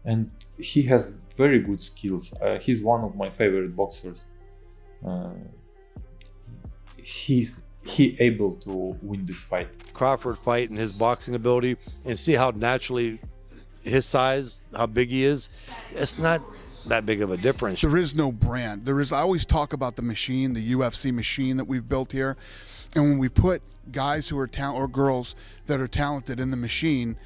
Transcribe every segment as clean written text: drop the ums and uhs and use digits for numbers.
and he has very good skills. He's one of my favorite boxers. He able to win this fight. Crawford fight and his boxing ability, and see how naturally his size, how big he is, it's not that big of a difference. There is no brand. I always talk about the machine, the UFC machine that we've built here. And when we put guys who are or girls that are talented in the machine,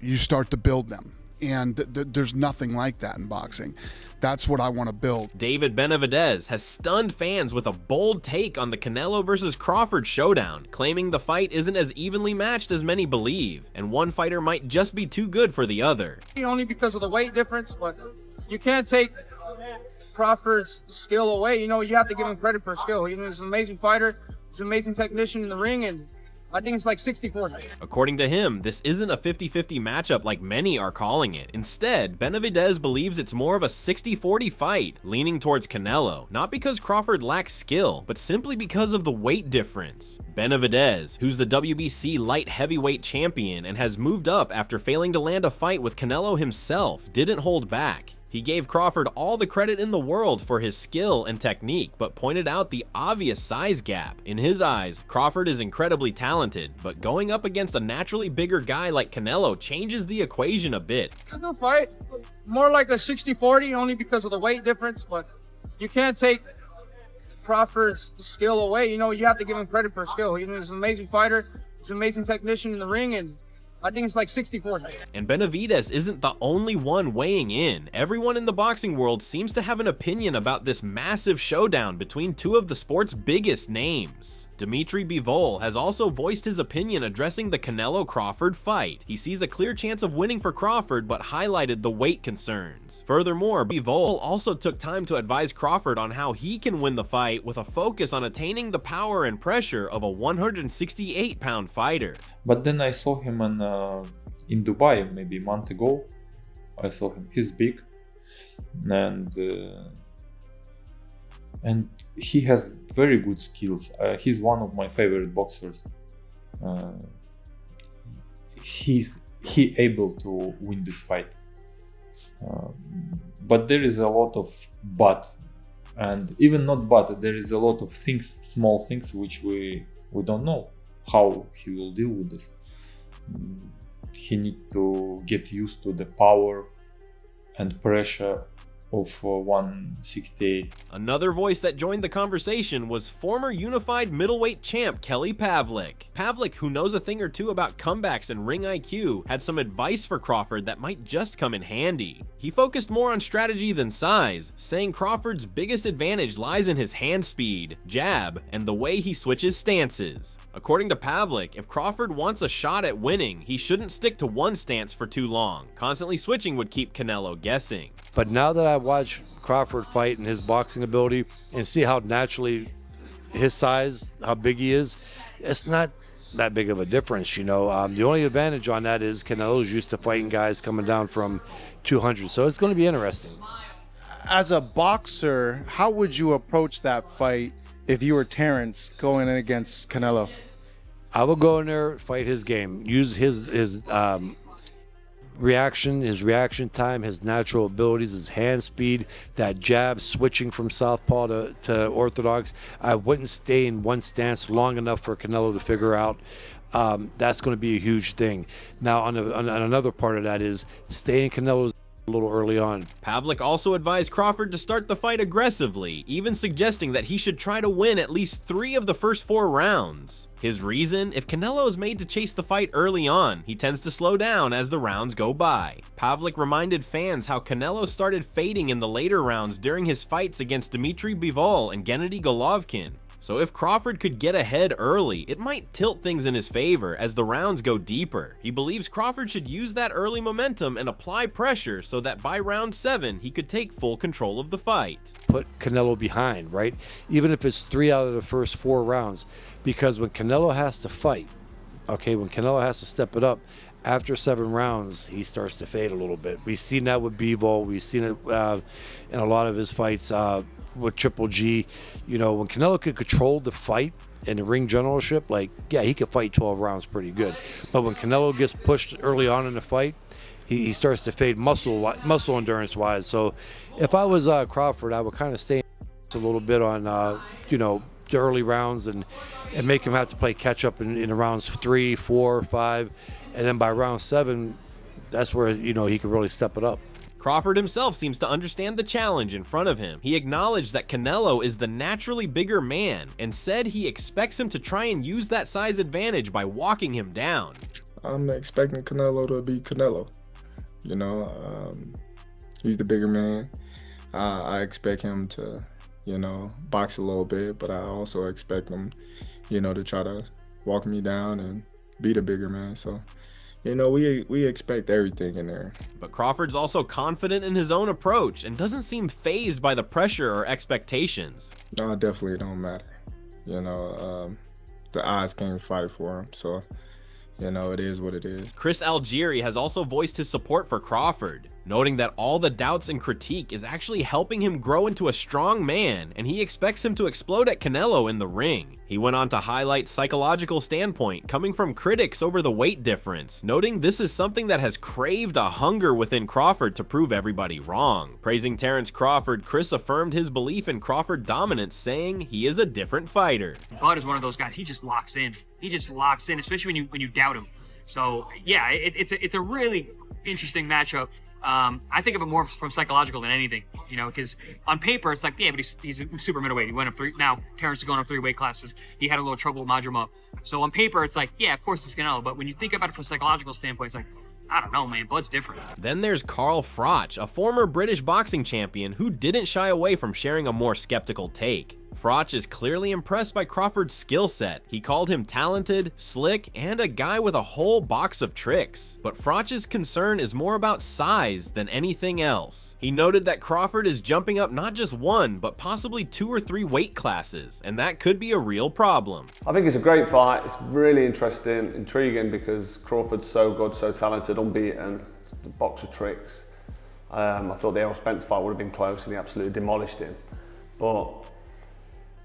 you start to build them. And there's nothing like that in boxing. That's what I want to build. David Benavidez has stunned fans with a bold take on the Canelo versus Crawford showdown, claiming the fight isn't as evenly matched as many believe, and one fighter might just be too good for the other. Only because of the weight difference, but you can't take Crawford's skill away. You know, you have to give him credit for his skill. He's an amazing fighter. He's an amazing technician in the ring, and I think it's like 60-40. According to him, this isn't a 50-50 matchup like many are calling it. Instead, Benavidez believes it's more of a 60-40 fight, leaning towards Canelo, not because Crawford lacks skill, but simply because of the weight difference. Benavidez, who's the WBC light heavyweight champion and has moved up after failing to land a fight with Canelo himself, didn't hold back. He gave Crawford all the credit in the world for his skill and technique, but pointed out the obvious size gap. In his eyes, Crawford is incredibly talented, but going up against a naturally bigger guy like Canelo changes the equation a bit. It's a good fight. More like a 60-40 only because of the weight difference, but you can't take Crawford's skill away. You know, you have to give him credit for his skill. He's an amazing fighter. He's an amazing technician in the ring, and I think it's like 60-40. And Benavidez isn't the only one weighing in. Everyone in the boxing world seems to have an opinion about this massive showdown between two of the sport's biggest names. Dmitry Bivol has also voiced his opinion addressing the Canelo Crawford fight. He sees a clear chance of winning for Crawford, but highlighted the weight concerns. Furthermore, Bivol also took time to advise Crawford on how he can win the fight with a focus on attaining the power and pressure of a 168-pound fighter. But then I saw him in Dubai maybe a month ago. I saw him. He's big, and he has very good skills. He's one of my favorite boxers. He able to win this fight. But there is a lot of but, and even not but, there is a lot of things, small things, which we don't know how he will deal with this. He need to get used to the power and pressure of 168. Another voice that joined the conversation was former unified middleweight champ Kelly Pavick. Pavick, who knows a thing or two about comebacks and ring IQ, had some advice for Crawford that might just come in handy. He focused more on strategy than size, saying Crawford's biggest advantage lies in his hand speed, jab, and the way he switches stances. According to Pavick, if Crawford wants a shot at winning, he shouldn't stick to one stance for too long. Constantly switching would keep Canelo guessing. But now that I watch Crawford fight and his boxing ability and see how naturally his size, how big he is, it's not that big of a difference, you know. The only advantage on that is Canelo's used to fighting guys coming down from 200, so it's going to be interesting. As a boxer, how would you approach that fight if you were Terence going in against Canelo? I will go in there, fight his game, use his reaction time, his natural abilities, his hand speed, that jab, switching from southpaw to orthodox. I wouldn't stay in one stance long enough for Canelo to figure out. That's going to be a huge thing. Now, on another part of that is staying Canelo's a little early on. Pavick also advised Crawford to start the fight aggressively, even suggesting that he should try to win at least 3 of the first 4 rounds. His reason? If Canelo is made to chase the fight early on, he tends to slow down as the rounds go by. Pavick reminded fans how Canelo started fading in the later rounds during his fights against Dmitry Bivol and Gennady Golovkin. So if Crawford could get ahead early, it might tilt things in his favor as the rounds go deeper. He believes Crawford should use that early momentum and apply pressure so that by round 7, he could take full control of the fight. Put Canelo behind, right? Even if it's 3 out of the first 4 rounds, because when Canelo has to fight, okay, when Canelo has to step it up, after 7 rounds, he starts to fade a little bit. We've seen that with Bivol. We've seen it in a lot of his fights with Triple G. You know, when Canelo could control the fight and the ring generalship, like, yeah, he could fight 12 rounds pretty good. But when Canelo gets pushed early on in the fight, he starts to fade muscle endurance wise. So if I was Crawford, I would kind of stay a little bit on the early rounds and make him have to play catch up in rounds 3, 4, 5, and then by round 7, that's where he could really step it up. Crawford himself seems to understand the challenge in front of him. He acknowledged that Canelo is the naturally bigger man and said he expects him to try and use that size advantage by walking him down. I'm expecting Canelo to be Canelo. He's the bigger man. I expect him to, box a little bit, but I also expect him, to try to walk me down and be the bigger man. So, we expect everything in there. But Crawford's also confident in his own approach and doesn't seem fazed by the pressure or expectations. No, it definitely don't matter. The odds can't fight for him, so it is what it is. Chris Algieri has also voiced his support for Crawford, noting that all the doubts and critique is actually helping him grow into a strong man, and he expects him to explode at Canelo in the ring. He went on to highlight psychological standpoint coming from critics over the weight difference, noting this is something that has craved a hunger within Crawford to prove everybody wrong. Praising Terence Crawford, Chris affirmed his belief in Crawford dominance, saying he is a different fighter. Bud is one of those guys, he just locks in. He just locks in, especially when you doubt him. So yeah, it's a really interesting matchup. I think of it more from psychological than anything, because on paper it's like, yeah, but he's a super middleweight. He went up 3. Now Terence is going up 3 weight classes. He had a little trouble with Majima. So on paper it's like, yeah, of course it's Canelo. But when you think about it from a psychological standpoint, it's like, I don't know, man. Bud's different. Then there's Carl Froch, a former British boxing champion who didn't shy away from sharing a more skeptical take. Froch is clearly impressed by Crawford's skill set. He called him talented, slick, and a guy with a whole box of tricks. But Froch's concern is more about size than anything else. He noted that Crawford is jumping up not just 1, but possibly 2 or 3 weight classes, and that could be a real problem. I think it's a great fight. It's really interesting, intriguing, because Crawford's so good, so talented, unbeaten, the box of tricks. I thought the Errol Spence fight would have been close and he absolutely demolished him. But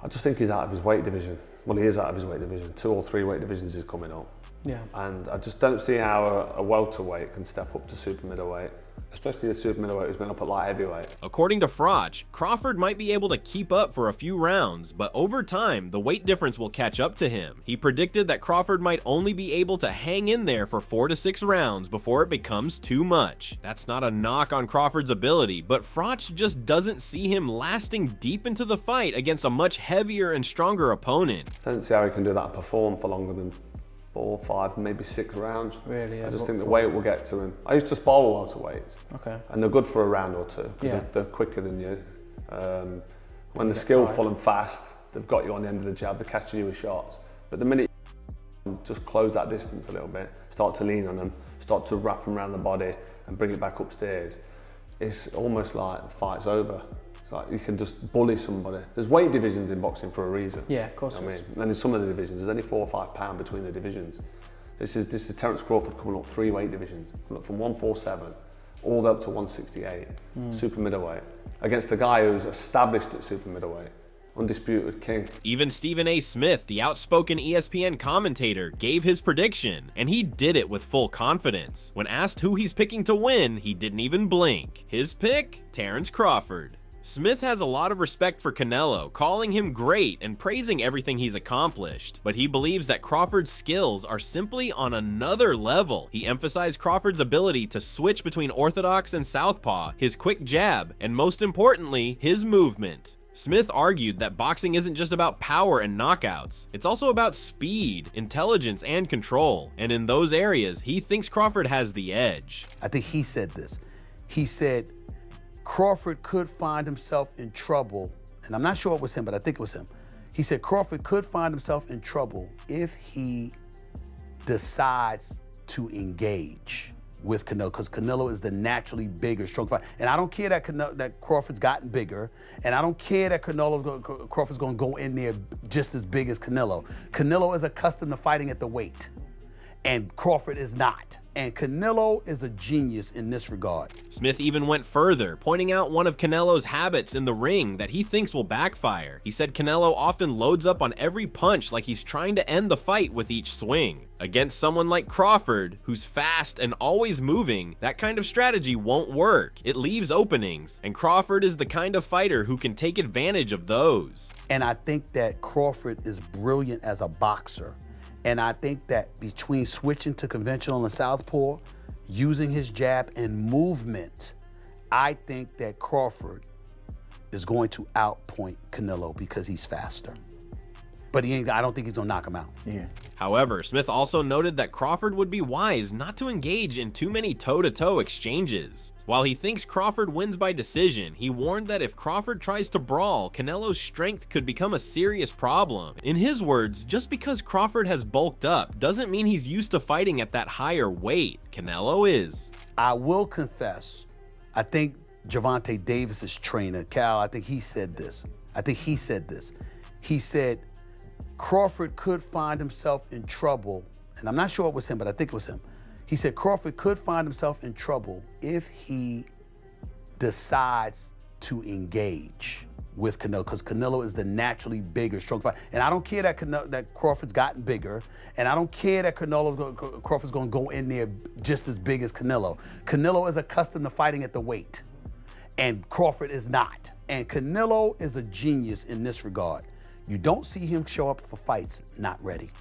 I just think he's out of his weight division. Well, he is out of his weight division. 2 or 3 weight divisions is coming up. Yeah. And I just don't see how a welterweight can step up to super middleweight, especially a super middleweight who's been up at light heavyweight. According to Froch, Crawford might be able to keep up for a few rounds, but over time, the weight difference will catch up to him. He predicted that Crawford might only be able to hang in there for 4 to 6 rounds before it becomes too much. That's not a knock on Crawford's ability, but Froch just doesn't see him lasting deep into the fight against a much heavier and stronger opponent. I don't see how he can do that and perform for longer than 4, 5, maybe 6 rounds. Really? Yeah, I just think the weight will get to him. I used to spar welterweights. Okay. And they're good for a round or 2 because they're quicker than you. When they're skillful and fast, they've got you on the end of the jab, they're catching you with shots. But the minute you just close that distance a little bit, start to lean on them, start to wrap them around the body and bring it back upstairs, it's almost like the fight's over. It's like you can just bully somebody. There's weight divisions in boxing for a reason. Yeah, of course. I mean, and in some of the divisions, there's only 4 or 5 pounds between the divisions. This is Terence Crawford coming up 3 weight divisions, from 147 all the way up to 168, super middleweight, against a guy who's established at super middleweight, undisputed king. Even Stephen A. Smith, the outspoken ESPN commentator, gave his prediction, and he did it with full confidence. When asked who he's picking to win, he didn't even blink. His pick? Terence Crawford. Smith has a lot of respect for Canelo, calling him great and praising everything he's accomplished, but he believes that Crawford's skills are simply on another level. He emphasized Crawford's ability to switch between orthodox and southpaw, his quick jab, and most importantly, his movement. Smith argued that boxing isn't just about power and knockouts, it's also about speed, intelligence, and control, and in those areas, he thinks Crawford has the edge. I think he said this. He said, Crawford could find himself in trouble, and I'm not sure it was him, but I think it was him. He said Crawford could find himself in trouble if he decides to engage with Canelo, because Canelo is the naturally bigger, strong fighter. And I don't care that Crawford's gotten bigger, and I don't care that Crawford's going to go in there just as big as Canelo. Canelo is accustomed to fighting at the weight. and Crawford is not. And Canelo is a genius in this regard. Smith even went further, pointing out one of Canelo's habits in the ring that he thinks will backfire. He said Canelo often loads up on every punch like he's trying to end the fight with each swing. Against someone like Crawford, who's fast and always moving, that kind of strategy won't work. It leaves openings, and Crawford is the kind of fighter who can take advantage of those. And I think that Crawford is brilliant as a boxer. And I think that between switching to conventional and southpaw, using his jab and movement, I think that Crawford is going to outpoint Canelo because he's faster. But I don't think he's gonna knock him out. Yeah. However, Smith also noted that Crawford would be wise not to engage in too many toe-to-toe exchanges. While he thinks Crawford wins by decision, he warned that if Crawford tries to brawl, Canelo's strength could become a serious problem. In his words, just because Crawford has bulked up doesn't mean he's used to fighting at that higher weight. Canelo is. I will confess, I think Gervonta Davis's trainer, Cal, I think he said this. He said, Crawford could find himself in trouble, and I'm not sure it was him, but I think it was him. He said Crawford could find himself in trouble if he decides to engage with Canelo, because Canelo is the naturally bigger, strong fighter. And I don't care that Crawford's gotten bigger, and I don't care that Crawford's going to go in there just as big as Canelo. Canelo is accustomed to fighting at the weight, and Crawford is not. And Canelo is a genius in this regard. You don't see him show up for fights not ready.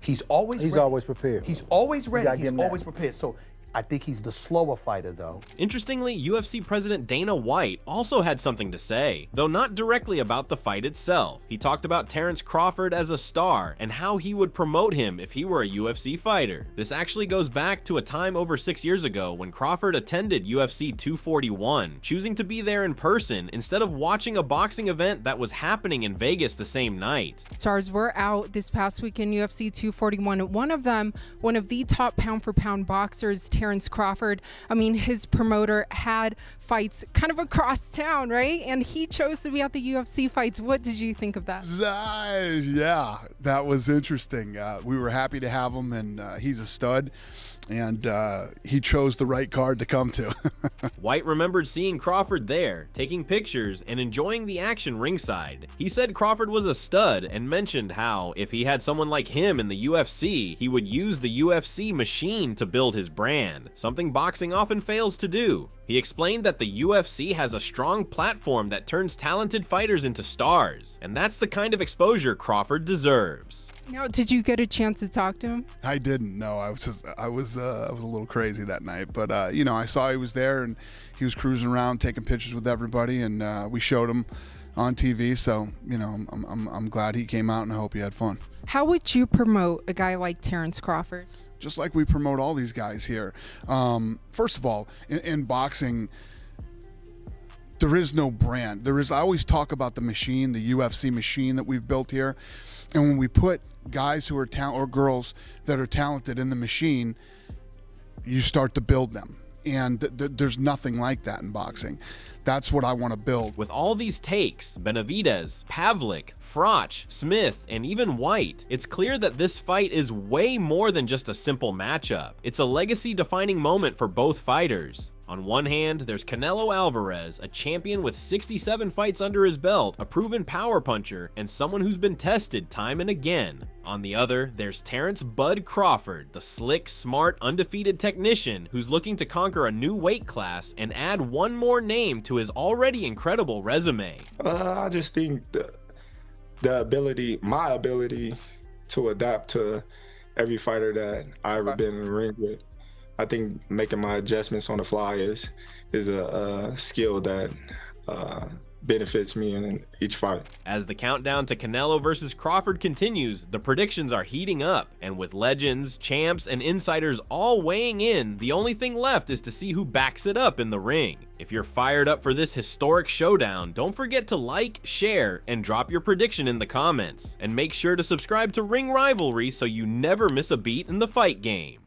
He's always prepared. He's always ready. He's always prepared. So I think he's the slower fighter, though. Interestingly, UFC President Dana White also had something to say, though not directly about the fight itself. He talked about Terence Crawford as a star and how he would promote him if he were a UFC fighter. This actually goes back to a time over 6 years ago when Crawford attended UFC 241, choosing to be there in person instead of watching a boxing event that was happening in Vegas the same night. Stars were out this past week in UFC 241. One of them, one of the top pound-for-pound boxers, Terence Crawford. I mean, his promoter had fights kind of across town, right? And he chose to be at the UFC fights. What did you think of that? Yeah, that was interesting. We were happy to have him, and he's a stud. And he chose the right card to come to. White remembered seeing Crawford there, taking pictures and enjoying the action ringside. He said Crawford was a stud and mentioned how, if he had someone like him in the UFC, he would use the UFC Machine to build his brand, something boxing often fails to do. He explained that the UFC has a strong platform that turns talented fighters into stars, and that's the kind of exposure Crawford deserves. Now, did you get a chance to talk to him? I didn't. No, I was a little crazy that night, but I saw he was there and he was cruising around taking pictures with everybody, and we showed him on TV. So I'm glad he came out, and I hope he had fun. How would you promote a guy like Terence Crawford? Just like we promote all these guys here. First of all, in boxing, there is no brand. I always talk about the machine, the UFC machine that we've built here. And when we put guys who are or girls that are talented in the machine, you start to build them. And there's nothing like that in boxing. That's what I want to build. With all these takes, Benavidez, Pavick, Froch, Smith, and even White, it's clear that this fight is way more than just a simple matchup. It's a legacy-defining moment for both fighters. On one hand, there's Canelo Alvarez, a champion with 67 fights under his belt, a proven power puncher, and someone who's been tested time and again. On the other, there's Terence "Bud" Crawford, the slick, smart, undefeated technician who's looking to conquer a new weight class and add one more name to his already incredible resume. I just think my ability to adapt to every fighter that I've ever been in the ring with. I think making my adjustments on the fly is a skill that benefits me in each fight. As the countdown to Canelo versus Crawford continues, the predictions are heating up, and with legends, champs, and insiders all weighing in, the only thing left is to see who backs it up in the ring. If you're fired up for this historic showdown, don't forget to like, share, and drop your prediction in the comments. And make sure to subscribe to Ring Rivalry so you never miss a beat in the fight game.